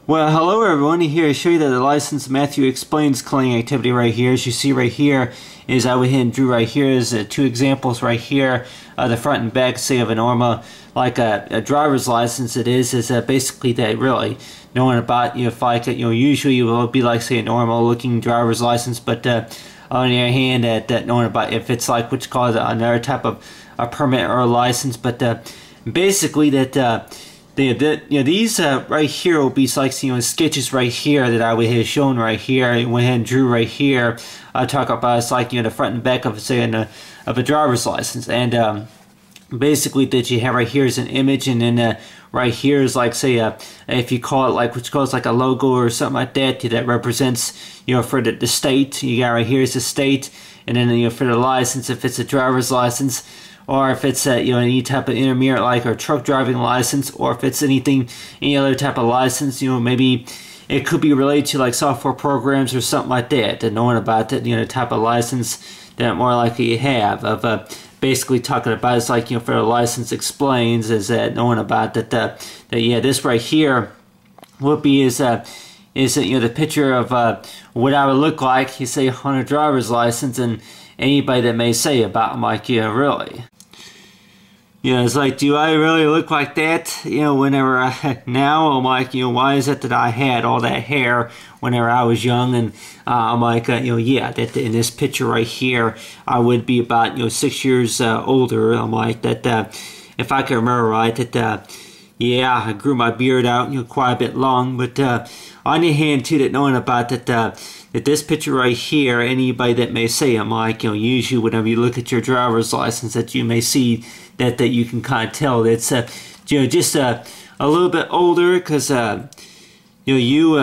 Well, hello everyone. Here to show you that the license Matthew Explains claim activity right here. As you see right here is I went ahead and drew right here is two examples right here. The front and back, say, of a normal, like a driver's license. It is basically that really knowing about, if like, usually it will be like, say, a normal looking driver's license, but on the other hand, that knowing about if it's like what's called another type of a permit or a license, but basically that these right here will be like sketches right here that I would have shown right here. I went ahead and drew right here. I talk about it's like the front and back of say of a driver's license, and basically that you have right here is an image, and then right here is like say if you call it like what's called like a logo or something like that that represents for the state. You got right here is the state, and then for the license if it's a driver's license, or if it's any type of intermediate like or truck driving license, or if it's any other type of license, maybe it could be related to like software programs or something like that. And knowing about that, the type of license that more likely you have of basically talking about it's like for the license explains is that knowing about that this right here would be is the picture of what I would look like you say on a driver's license, and anybody that may say about them like really. It's like, do I really look like that? Whenever now I'm like, why is it that I had all that hair whenever I was young? And I'm like, yeah, that in this picture right here, I would be about 6 years older. I'm like that. If I can remember right, that yeah, I grew my beard out, quite a bit long. But on the hand too, that knowing about that. That this picture right here, anybody that may say, I'm like, usually whenever you look at your driver's license, that you may see that you can kind of tell that's just a little bit older, because you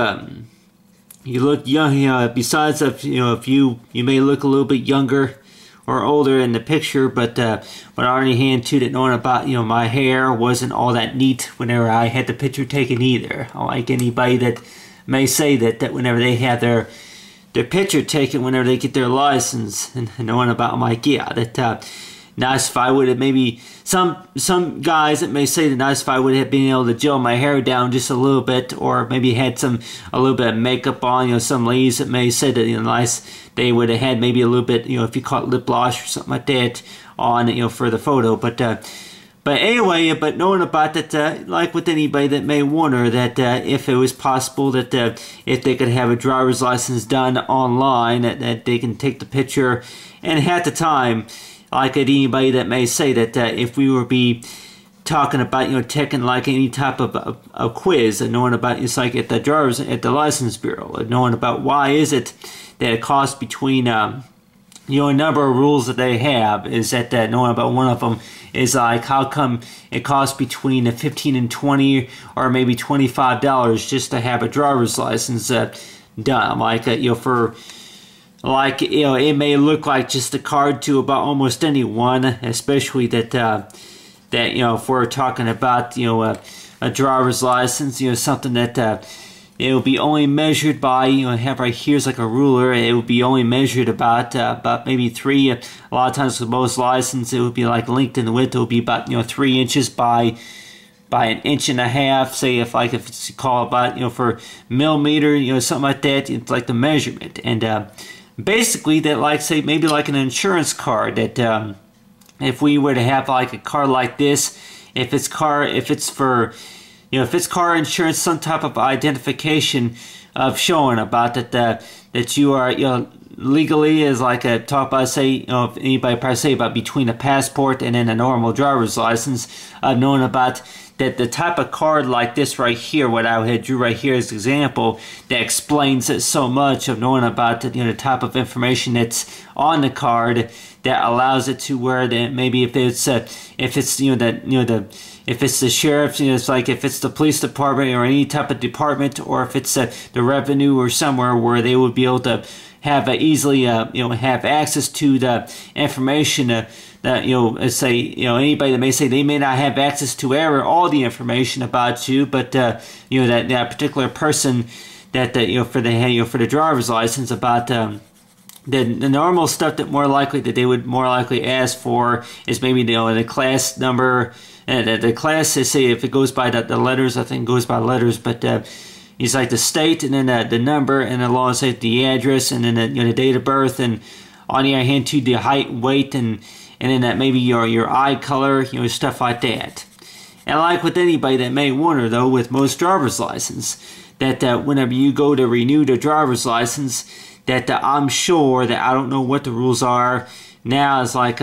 look young. Besides if you may look a little bit younger or older in the picture, but on the other hand too, that knowing about my hair wasn't all that neat whenever I had the picture taken either. I like anybody that may say that whenever they have their picture taken whenever they get their license, and knowing about them like, yeah, that nice if I would have maybe some guys that may say that nice if I would have been able to gel my hair down just a little bit, or maybe had a little bit of makeup on. Some ladies that may say that nice they would have had maybe a little bit if you call it lip gloss or something like that on for the photo, But anyway, but knowing about that, like with anybody that may wonder that if it was possible that if they could have a driver's license done online, that they can take the picture, and at the time, like at anybody that may say that if we were be talking about taking like any type of a quiz, and knowing about it's like at the license bureau, and knowing about why is it that it costs between a number of rules that they have is that knowing about one of them is like how come it costs between $15 and $20 or maybe $25 just to have a driver's license done. Like for like it may look like just a card to about almost anyone, especially that if we're talking about a driver's license, something that it will be only measured by, have right here's like a ruler. It will be only measured about maybe 3. A lot of times with most licenses, it would be like length and width. It will be about 3 inches by an inch and a half. Say if it's called about for millimeter, something like that. It's like the measurement, and basically that like say maybe like an insurance card that if we were to have like a card like this, if it's for if it's car insurance, some type of identification of showing about that you are legally is like a talk about say if anybody probably say about between a passport and then a normal driver's license, knowing about that the type of card like this right here, what I had drew right here as an example, that explains it so much of knowing about the type of information that's on the card that allows it to where that maybe if it's if it's the sheriff, it's like if it's the police department or any type of department, or if it's the revenue or somewhere where they would be able to have easily have access to the information that say anybody that may say they may not have access to ever all the information about you, but that particular person that for the driver's license about the normal stuff that more likely that they would more likely ask for is maybe the class number, and the class, they say if it goes by the letters, I think it goes by letters, but it's like the state, and then the number, and then along say the address, and then the date of birth, and on the other hand too, the height, weight, and then that maybe your eye color, stuff like that. And like with anybody that may wonder though, with most driver's license, that whenever you go to renew the driver's license, that I'm sure that I don't know what the rules are now. It's like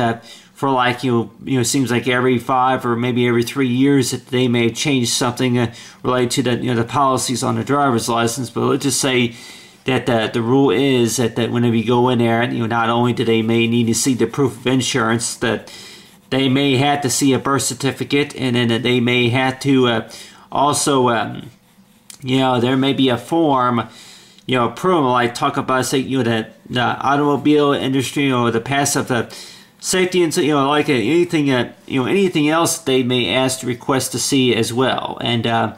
for like seems like every 5 or maybe every 3 years that they may change something related to the the policies on the driver's license. But let's just say that the rule is that whenever you go in there, not only do they may need to see the proof of insurance, that they may have to see a birth certificate, and then that they may have to also there may be a form promo, like talk about, say, the automobile industry, or the passive safety, and like anything anything else they may ask to request to see as well. And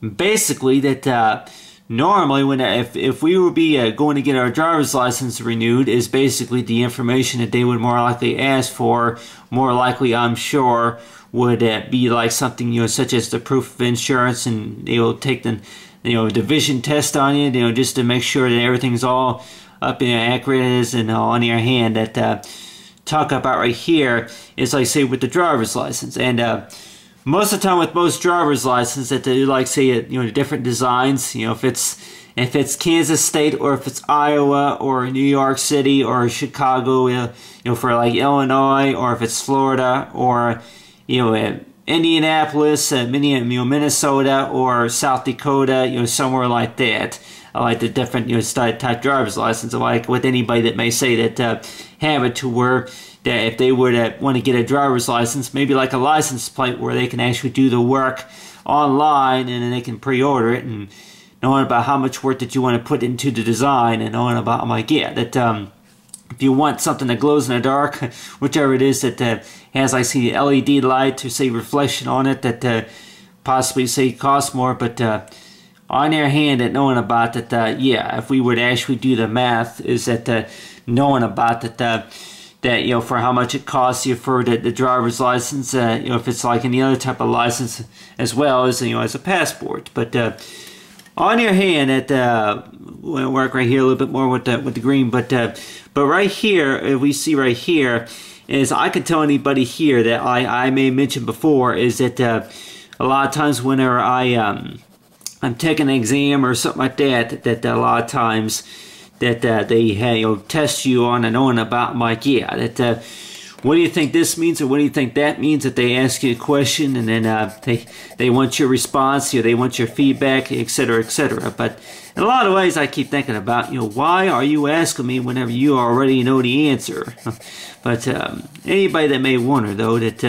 basically that normally when if we would be going to get our driver's license renewed, is basically the information that they would more likely ask for, more likely I'm sure would be like something such as the proof of insurance, and they will take the the vision test on you, just to make sure that everything's all up and accurate, and on your hand. That talk about right here is like, say, with the driver's license, and most of the time with most driver's license, that they like, say, different designs. If it's Kansas State, or if it's Iowa, or New York City, or Chicago, for like Illinois, or if it's Florida, or Indianapolis, Minnesota, or South Dakota, somewhere like that. I like the different type driver's license. Like with anybody that may say that have it to where that if they were to want to get a driver's license, maybe like a license plate where they can actually do the work online, and then they can pre-order it, and knowing about how much work that you want to put into the design, and knowing about, I'm like, yeah, that if you want something that glows in the dark, whichever it is, that has, like, see, LED light to say reflection on it, that possibly say costs more, but on their hand, at knowing about that, yeah, if we would actually do the math, is that knowing about that for how much it costs you for the driver's license, if it's like any other type of license, as well as as a passport. But on your hand, we'll work right here a little bit more with the green, but right here, if we see right here, is I could tell anybody here that I may mention before, is that a lot of times whenever I'm taking an exam or something like that a lot of times that they test you on and on about. I'm like, yeah, that what do you think this means, or what do you think that means? That they ask you a question, and then they want your response, they want your feedback, etc., etc. But in a lot of ways, I keep thinking about, why are you asking me whenever you already know the answer? But anybody that may wonder, though, that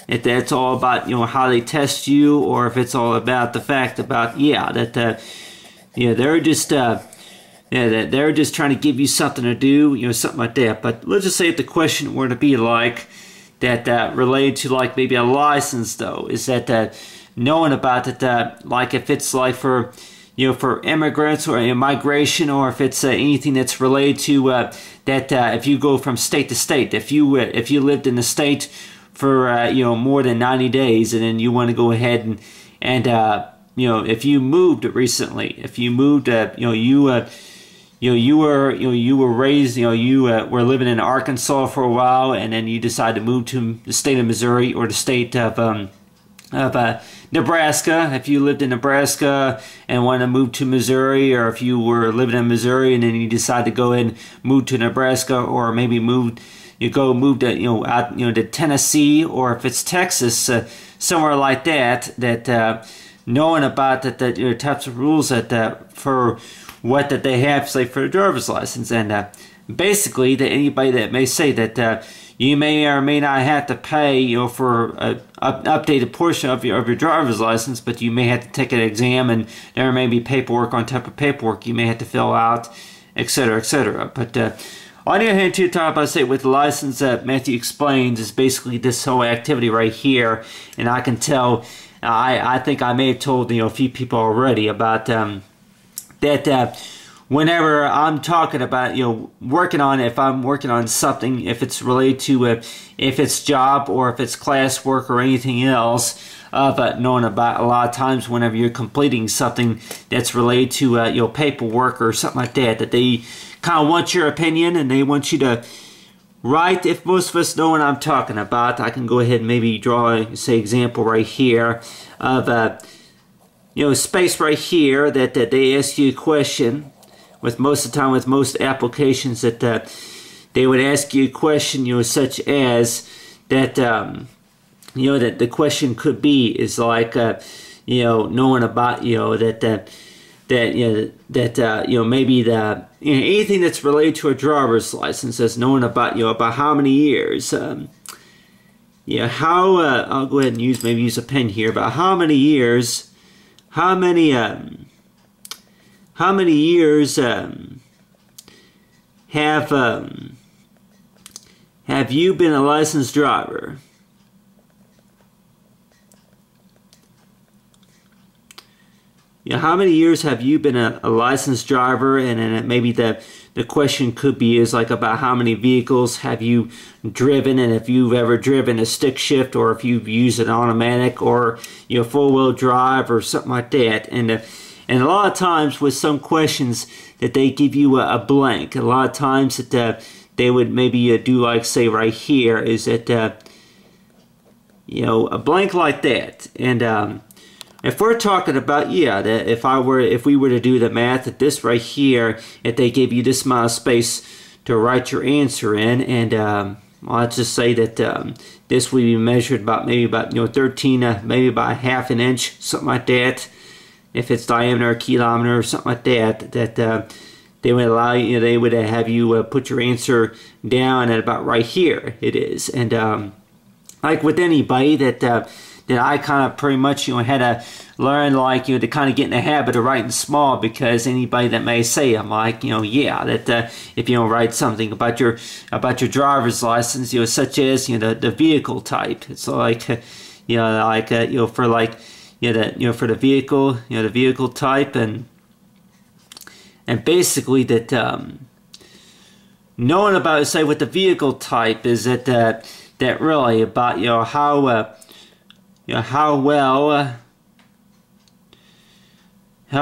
if that's all about how they test you, or if it's all about the fact about that they're just that they're just trying to give you something to do, something like that. But let's just say if the question were to be like that related to like maybe a license, though, is that knowing about that like if it's like for for immigrants or immigration, or if it's anything that's related to that if you go from state to state, if you lived in the state for more than 90 days, and then you want to go ahead and if you moved recently, if you moved you were raised, you were living in Arkansas for a while, and then you decide to move to the state of Missouri, or the state of Nebraska. If you lived in Nebraska and wanted to move to Missouri, or if you were living in Missouri and then you decide to go ahead and move to Nebraska, or maybe move to out to Tennessee, or if it's Texas, somewhere like that. Knowing about that types of rules that for what that they have, say, for a driver's license, and basically that anybody that may say that you may or may not have to pay for an updated portion of your driver's license, but you may have to take an exam, and there may be paperwork on top of paperwork you may have to fill out, etc., etc. But on the other hand, too, talk about, say, with the license that Matthew explains, is basically this whole activity right here, and I can tell, I think I may have told a few people already about that whenever I'm talking about working on, if I'm working on something, if it's related to if it's job or if it's class work or anything else, of knowing about a lot of times whenever you're completing something that's related to paperwork or something like that, that they kind of want your opinion and they want you to write. If most of us know what I'm talking about, I can go ahead and maybe draw, say, example right here of space right here that they ask you a question. With most of the time, with most applications, that they would ask you a question, such as that, that the question could be is like, knowing about, maybe the anything that's related to a driver's license, as knowing about about how many years, how I'll go ahead and use a pen here, but how many years, how many years have you been a licensed driver? How many years have you been a licensed driver? And then maybe the question could be is like about how many vehicles have you driven, and if you've ever driven a stick shift, or if you've used an automatic or full-wheel drive or something like that. And a lot of times with some questions that they give you a blank. A lot of times that they would maybe do like, say, right here is that a blank like that. And if we're talking about, that if we were to do the math at this right here, if they gave you this amount of space to write your answer in, and let's just say that this would be measured about 13, maybe about half an inch, something like that. If it's diameter, kilometer, or something like that, they would allow you, they would have you put your answer down at about right here. It is, and like with anybody that I kind of pretty much had to learn, like to kind of get in the habit of writing small, because anybody that may say, I'm like that if write something about your driver's license, such as the vehicle type, it's like for like for the vehicle, the vehicle type, and basically that knowing about, say, with the vehicle type is that really about how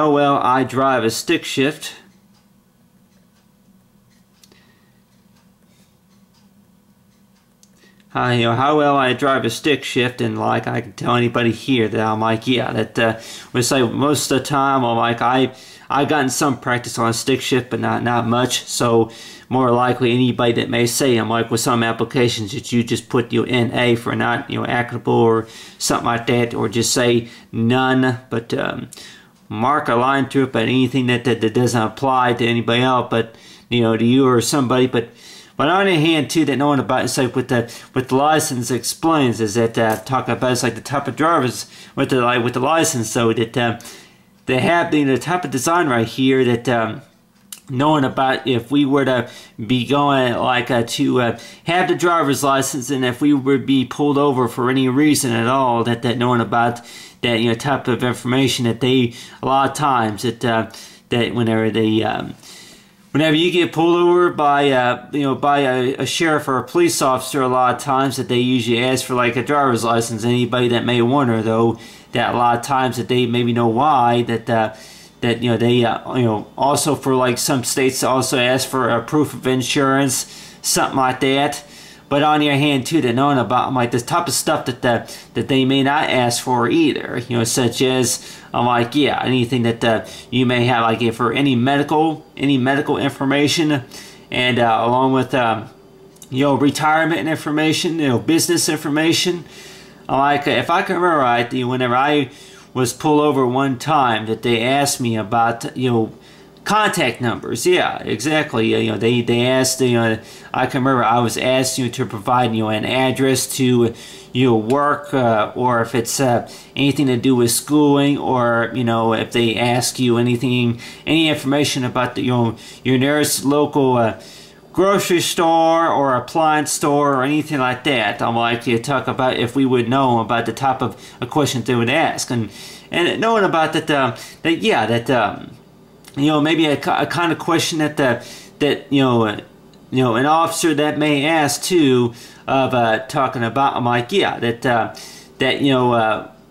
well I drive a stick shift. How well I drive a stick shift, and like I can tell anybody here that I'm like, we say most of the time I'm like I've gotten some practice on a stick shift, but not much. So more likely anybody that may say, I'm like, with some applications that you just put NA for not applicable or something like that, or just say none, but mark a line through it, but anything that doesn't apply to anybody else, but to you or somebody. But on the hand too, that knowing about, it's like with the license explains is that talking about, it's like the type of drivers with the license, so that they have the type of design right here that knowing about, if we were to be going like to have the driver's license, and if we would be pulled over for any reason at all, that knowing about that type of information, that they a lot of times that whenever you get pulled over by by a sheriff or a police officer, a lot of times that they usually ask for like a driver's license. Anybody that may wonder though, that a lot of times that they maybe know why that they also for like some states also ask for a proof of insurance, something like that. But on the other hand too, that knowing about like this type of stuff that they may not ask for either, such as like anything that you may have, like for any medical information, and along with retirement information, business information. Like if I can remember right, whenever I was pulled over one time, that they asked me about contact numbers. Yeah, exactly. They asked. I can remember I was asked to provide an address to work, or if it's anything to do with schooling, or if they ask you any information about your nearest local grocery store or appliance store or anything like that. I'm like, you talk about if we would know about the type of questions they would ask, and knowing about that maybe a kind of question that an officer that may ask too, of talking about. I'm like,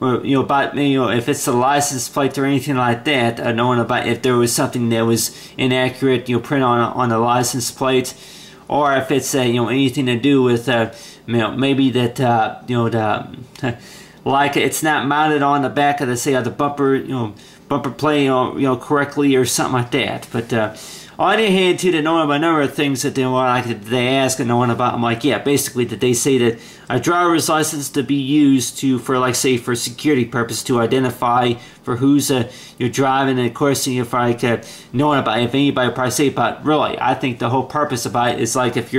about if it's the license plate or anything like that, knowing about if there was something that was inaccurate, print on the license plate, or if it's anything to do with maybe that the like it's not mounted on the back of the bumper plate correctly or something like that. But on the other hand, too, knowing about a number of things that they ask and knowing about, I'm like, yeah, basically that they say that a driver's license to be used for like say for security purpose to identify for who's you're driving, and of course knowing about if anybody probably say about really, I think the whole purpose about it is like if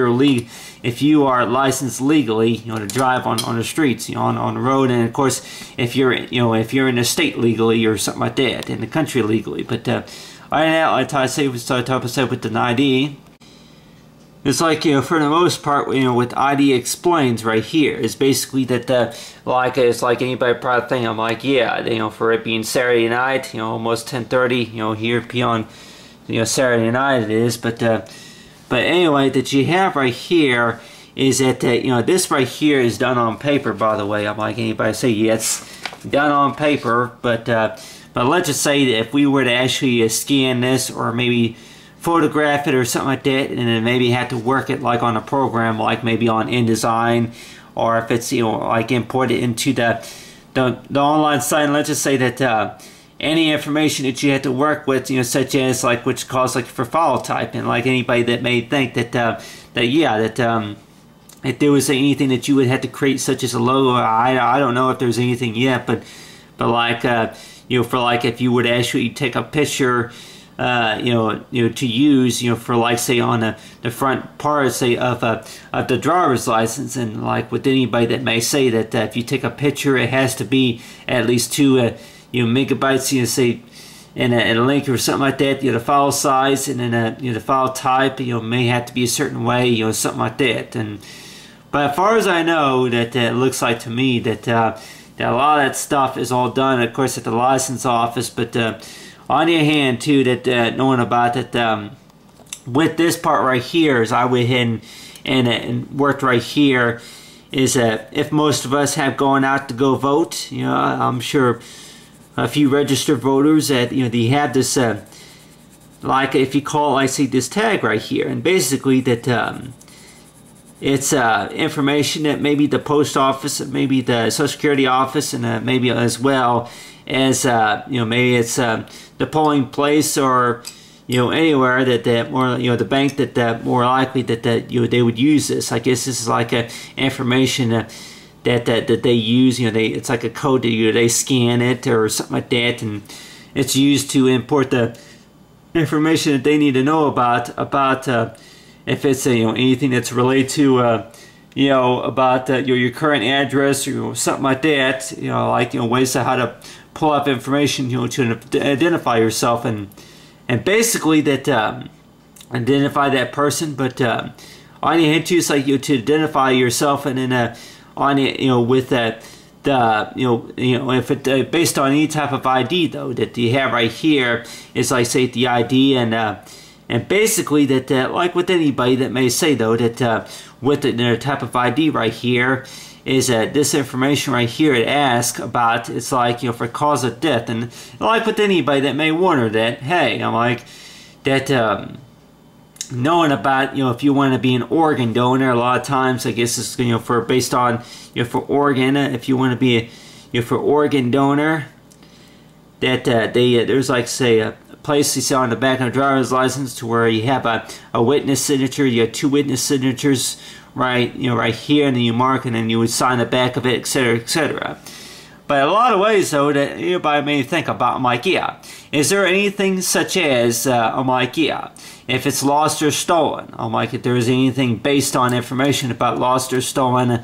you are licensed legally, to drive on the streets, on the road, and of course if you're in the state legally or something like that, in the country legally, but. Right now, like I say with the ID, it's like for the most part, with ID explains right here is basically that like it's like anybody probably think I'm like, yeah, for it being Saturday night, almost 10:30, here on Saturday night it is, but anyway, that you have right here is that this right here is done on paper, by the way. I'm like anybody say, yes, done on paper, but let's just say that if we were to actually scan this or maybe photograph it or something like that, and then maybe have to work it like on a program, like maybe on InDesign, or if it's like imported into the online site, and let's just say that any information that you have to work with, such as like which calls like for file type, and like anybody that may think that if there was anything that you would have to create, such as a logo, I don't know if there's anything yet, but like for like if you would actually take a picture, to use, for like say on the front part, say of the driver's license, and like with anybody that may say that if you take a picture, it has to be at least 2 megabytes, say in a link or something like that, the file size, and then the file type, may have to be a certain way, something like that. But as far as I know, that it looks like to me that a lot of that stuff is all done, of course, at the license office. But on the other hand, too, that knowing about that with this part right here, as I went ahead and worked right here, is that if most of us have gone out to go vote, I'm sure a few registered voters that they have this like if you call it, I see this tag right here, and basically that. It's information that maybe the post office, maybe the Social Security office, and maybe as well as maybe it's the polling place, or anywhere that more the bank that more likely that they would use this. I guess this is like a information that they use. It's like a code that they scan it or something like that, and it's used to import the information that they need to know about if it's anything that's related to about your current address or something like that, like ways of how to pull up information to identify yourself, and basically that identify that person. But on the hand too, it's like to identify yourself, and then on it with that if it based on any type of ID though that you have right here, is like say the ID, and basically that like with anybody that may say though that with the type of ID right here is that this information right here it asks about, it's like for cause of death, and like with anybody that may wonder that, hey, I'm like that knowing about if you want to be an organ donor, a lot of times I guess it's for based on for organ, if you want to be for organ donor, that there's like say a place you see on the back of a driver's license to where you have a witness signature. You have 2 witness signatures right right here, and then you mark, and then you would sign the back of it, etc., etc. But a lot of ways though that anybody may think about, I'm like, yeah, is there anything such as I'm like, yeah, if it's lost or stolen, I'm like, if there is anything based on information about lost or stolen,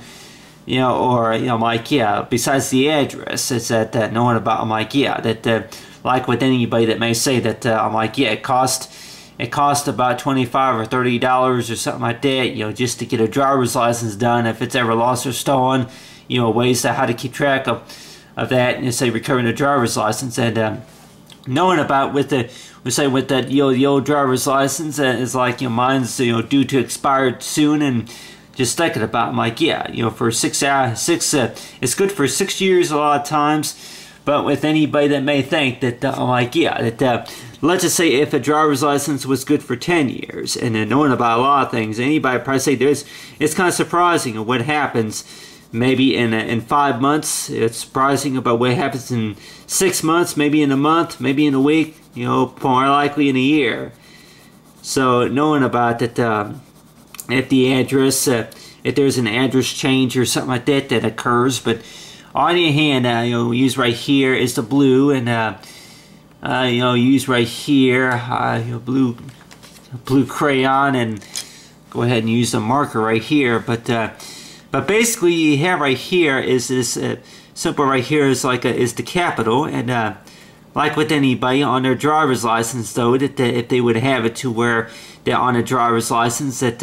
or I'm like, yeah, besides the address, it's that knowing about, I'm like, yeah, that like with anybody that may say that I'm like, yeah, it cost about $25 or $30 or something like that, just to get a driver's license done. If it's ever lost or stolen, ways to how to keep track of that, and say recovering a driver's license, and knowing about with that the old driver's license is like mine's due to expire soon, and just thinking about it, I'm like, yeah, you know, for 6 hours, it's good for 6 years a lot of times. But with anybody that may think that, I'm like, yeah, that let's just say if a driver's license was good for 10 years, and then knowing about a lot of things, anybody probably say it's kind of surprising what happens maybe in 5 months. It's surprising about what happens in 6 months, maybe in a month, maybe in a week, you know, more likely in a year. So knowing about that, if the address, if there's an address change or something like that that occurs, but on your hand, you know, use right here is the blue, and you know, use right here, you know, blue crayon, and go ahead and use the marker right here. But basically, you have right here is this simple right here is like is the capital, and like with anybody on their driver's license, though, that if they would have it to where they're on a driver's license, that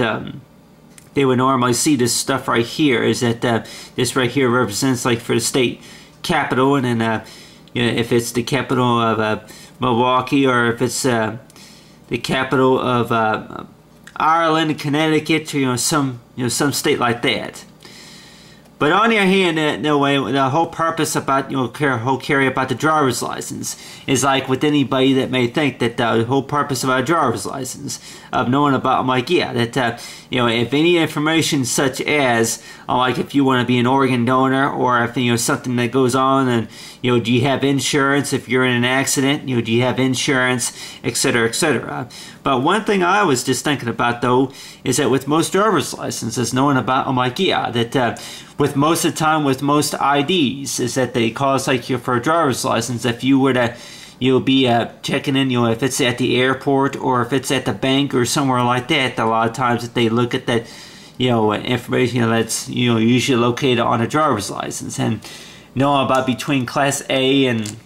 they would normally see this stuff right here, is that this right here represents like for the state capital, and then you know, if it's the capital of Milwaukee, or if it's the capital of Ireland, Connecticut, or, you know, some state like that. But on the other hand, no way, the whole purpose about, you know, whole carry about the driver's license is like with anybody that may think that the whole purpose of our driver's license, of knowing about, I'm like, yeah, that, you know, if any information such as, like if you want to be an organ donor, or if, you know, something that goes on, and, you know, do you have insurance if you're in an accident, you know, do you have insurance, etc., etc. But one thing I was just thinking about, though, is that with most driver's licenses, knowing about, I'm like, yeah, that with most of the time, with most IDs, is that they cause like you for a driver's license, if you were to, you'll be checking in, you know, if it's at the airport or if it's at the bank or somewhere like that, a lot of times that they look at that, you know, information, you know, that's, you know, usually located on a driver's license. And knowing about between Class A and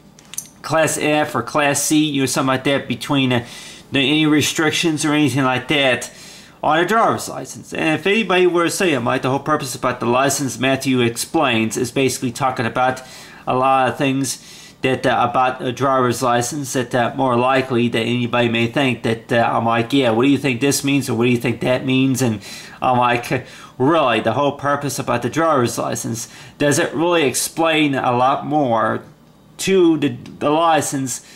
Class F or Class C, you know, something like that, between any restrictions or anything like that on a driver's license. And if anybody were to say, like, the whole purpose about the license Matthew explains is basically talking about a lot of things that about a driver's license, that more likely that anybody may think that I'm like, yeah, what do you think this means, or what do you think that means? And I'm like, really, the whole purpose about the driver's license, does it really explain a lot more to the license,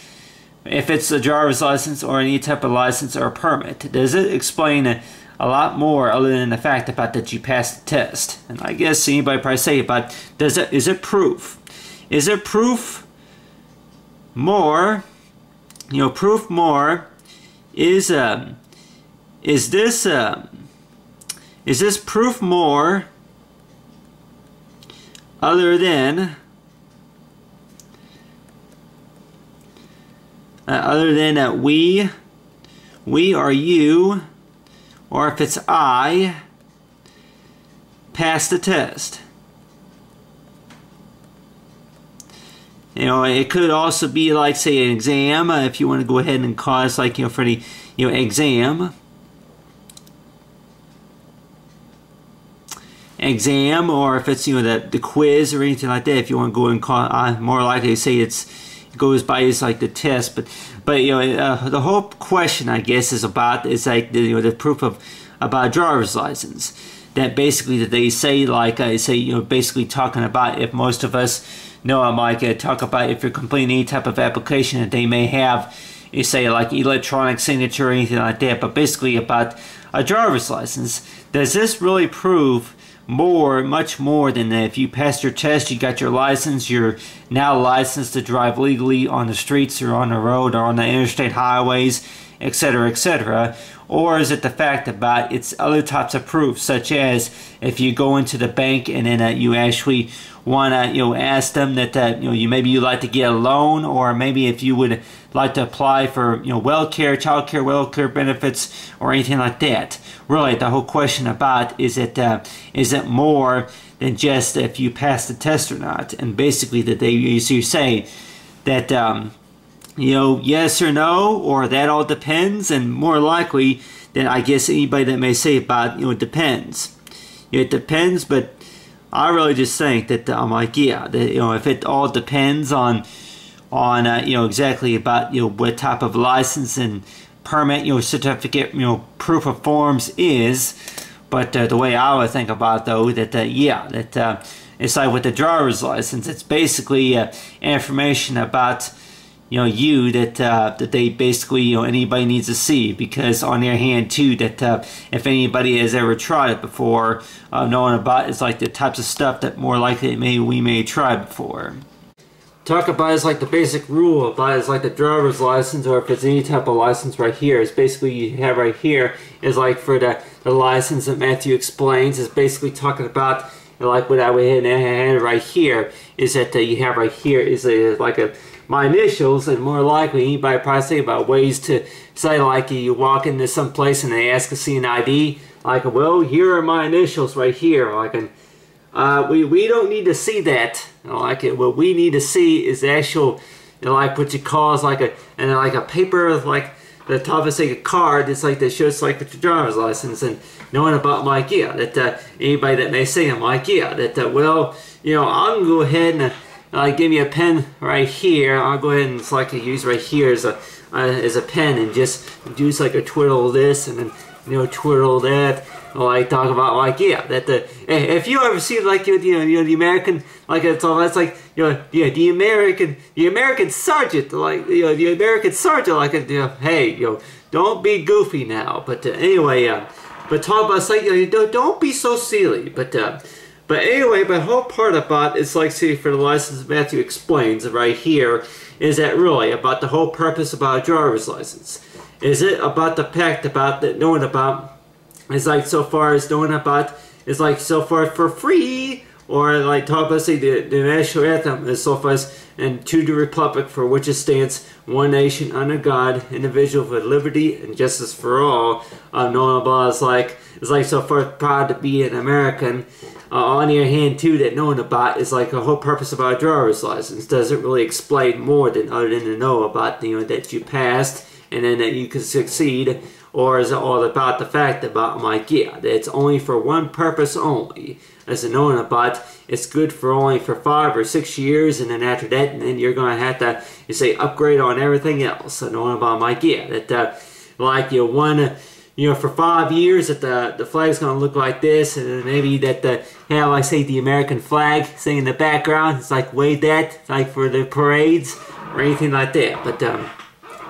if it's a driver's license or any type of license or permit? Does it explain a lot more other than the fact about that you passed the test? And I guess anybody probably say about, is it proof? Is it proof more? You know, proof more is this proof more other than we or you, or if it's I, pass the test? You know, it could also be like, say, an exam, if you want to go ahead and cause, like, you know, for the, you know, exam, or if it's, you know, the quiz or anything like that, if you want to go and call, more likely to say it goes by as like the test. But you know, the whole question, I guess, is about, is like the, you know, the proof of about a driver's license, that basically that they say, like I say, you know, basically talking about if most of us know, I'm like, talk about if you're completing any type of application that they may have, you say like electronic signature or anything like that. But basically about a driver's license, does this really prove more, much more than that if you passed your test, you got your license, you're now licensed to drive legally on the streets or on the road or on the interstate highways, etc., etc.? Or is it the fact about it's other types of proof, such as if you go into the bank and then you actually want to, you know, ask them that you know, you like to get a loan, or maybe if you would like to apply for, you know, welfare, child care, welfare benefits, or anything like that. Really, the whole question about is it more than just if you pass the test or not? And basically that they usually say that you know, yes or no, or that all depends, and more likely than I guess anybody that may say about, you know, it depends. You know, it depends, but I really just think that I'm like, yeah, that, you know, if it all depends on you know, exactly about, you know, what type of license and permit, you know, certificate, you know, proof of forms is, But the way I would think about it, though, that yeah, that it's like with the driver's license, it's basically information about you that they basically anybody needs to see, because on their hand too that if anybody has ever tried it before, knowing about it's like the types of stuff that more likely we may try before. Talk about is like the basic rule about is like the driver's license, or if it's any type of license right here, is basically you have right here is like for the license that Matthew explains is basically talking about like what I would have right here is that you have right here is my initials, and more likely anybody probably say about ways to say like you walk into some place and they ask to see an ID, like, well, here are my initials right here, like we don't need to see that, like what we need to see is the actual like what you call is like a paper like the top of a card. It's like that shows like with your driver's license, and knowing about like yeah that anybody that may say I'm like yeah that well I'm gonna go ahead and give me a pen right here. I'll go ahead and select a use right here as a pen, and just use like a twirl this and then twirl that. Like talk about like yeah that if you ever see like the American like it's all that's like the American sergeant like the American sergeant like hey don't be goofy now, but anyway but talk about like don't be so silly, but anyway, the whole part about it's like see for the license Matthew explains right here is that really about the whole purpose about a driver's license. Is it about the fact about that knowing about it's like so far as knowing about it's like so far for free, or like talk about say the national anthem is so far as and to the republic for which it stands, one nation under God, indivisible with liberty and justice for all. Knowing about it's like so far proud to be an American. On your hand too, that knowing about is like a whole purpose about a driver's license doesn't really explain more than other than to know about that you passed and then that you can succeed, or is it all about the fact about like yeah that it's only for one purpose only, as a knowing about it's good for only for 5 or 6 years, and then after that and then you're gonna have to upgrade on everything else. So knowing about like yeah that like you want for 5 years that the flag's gonna look like this, and maybe that like say the American flag sing in the background, it's like wave that like for the parades or anything like that. But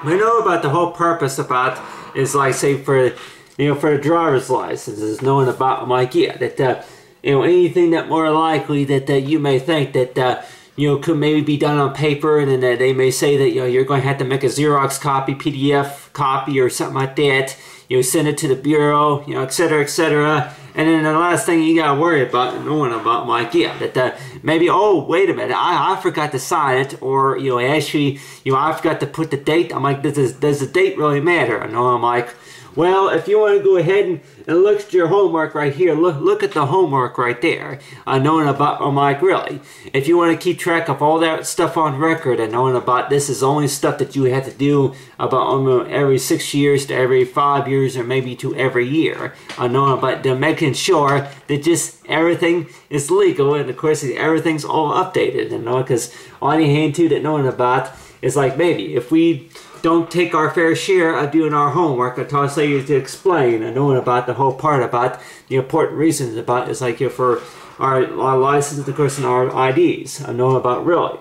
we know about the whole purpose about is like say for for the driver's license is knowing about like yeah that anything that more likely that you may think that could maybe be done on paper, and then they may say that you're going to have to make a Xerox copy, PDF copy, or something like that. Send it to the bureau, etc., etc. And then the last thing you gotta worry about knowing about like yeah that maybe oh wait a minute I forgot to sign it, or actually I forgot to put the date. I'm like does the date really matter? I know I'm like well, if you want to go ahead and look at your homework right here, look at the homework right there. Knowing about, I'm like, really, if you want to keep track of all that stuff on record and knowing about this is only stuff that you have to do about every 6 years to every 5 years or maybe to every year. Knowing about making sure that just everything is legal, and of course everything's all updated. And because on the hand too that knowing about is like maybe if we don't take our fair share of doing our homework, I tell you to explain and knowing about the whole part about the important reasons about it's like for our license, of course, and our IDs. I know about really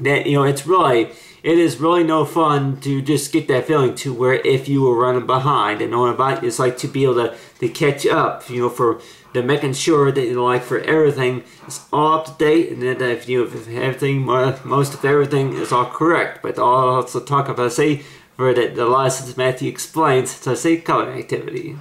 that it is really no fun to just get that feeling to where if you were running behind, and knowing about it's like to be able to catch up, for the making sure that like for everything is all up to date, and then if everything most of everything is all correct. But I'll also talk about say for the license Matthew explains, so say color activity.